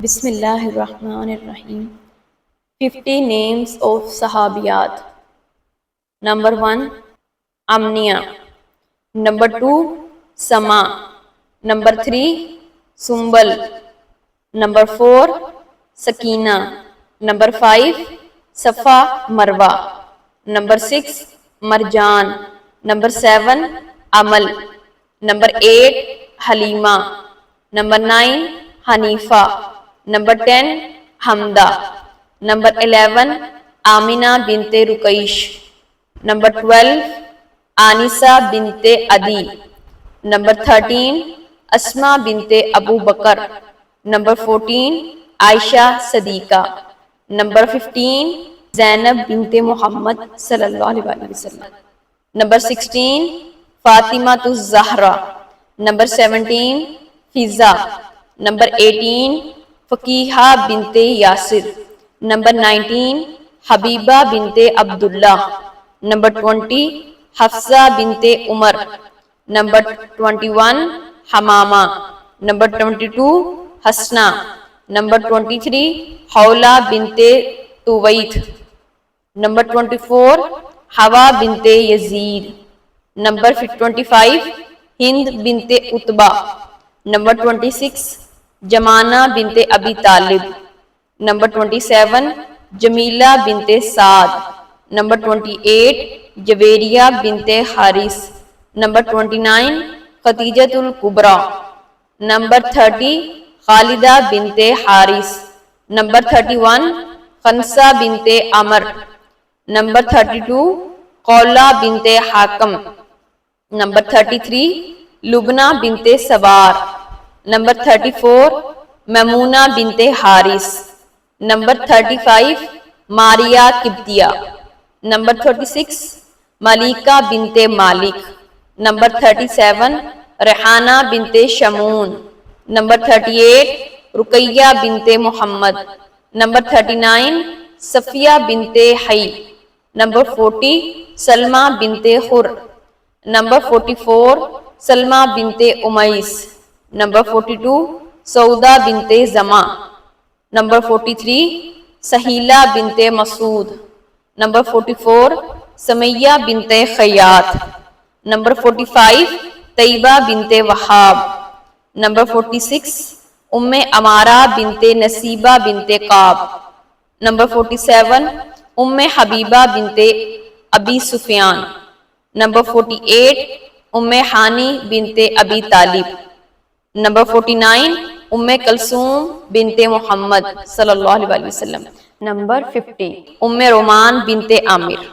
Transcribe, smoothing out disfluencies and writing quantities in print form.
بسم اللہ الرحمن الرحیم 50 names of صحابیات. Number 1 امنیہ. Number 2 سما. Number 3 سنبل. Number 4 سکینہ. Number 5 صفا مروہ. Number 6 مرجان. Number 7 عمل. Number 8 حلیمہ. Number 9 حنیفہ. Number 10 حمدہ. Number 11 آمنہ بنت رقیش. Number 12 آنسہ بنت عدی. Number 13 اسماء بنت ابو بکر. Number 14 عائشہ صدیقہ. Number 15 زینب بنت محمد صلی اللہ علیہ وسلم. Number 16 فاطمہ الزہرا. Number 17 فضا. Number 18 فقیہہ بنت یاسر. Number 19 حبیبہ بنت عبداللہ. Number 20 حفصہ بنت عمر. Number 21 Hamama. Number 22 حسنہ. Number 23 حولہ بنت تویت. Number 24 حوا بنت یزید. Number 25 ہند بنت عتبہ. Number 26 جمانہ بنت ابی طالب. Number 27 جمیلہ بنت سعد. Number 28 جویریہ بنت حارث. Number 29 خدیجۃ الکبریٰ. Number 30 خالدہ بنت حارث. Number 31 خنسہ بنت عمر. Number 32 قولہ بنت حاکم. Number 33 لبنہ بنت سوار. Number 34 میمونہ بنت حارث. Number 35 ماریہ قبطیہ. Number 36 ملیکہ بنت مالک. Number 37 ریحانہ بنت شمعون. Number 38 رقیہ بنت محمد. Number 39 صفیہ بنت حی. Number 40 سلمہ بنت خر. Number 44 سلمہ بنت امیس. Number 42 سعودہ بنت زمع. Number 43 سہیلہ بنت مسعود. Number 44 سمیہ بنت خیاط. Number 45 طیبہ بنت وہاب. Number 46 ام عمارہ بنت نصیبہ بنت قاب. Number 47 ام حبیبہ بنت ابی سفیان. Number 48 ام ہانی بنت ابی طالب. Number 49 ام کلثوم بنت محمد صلی اللہ علیہ وسلم. Number 50 ام رومان بنت عامر.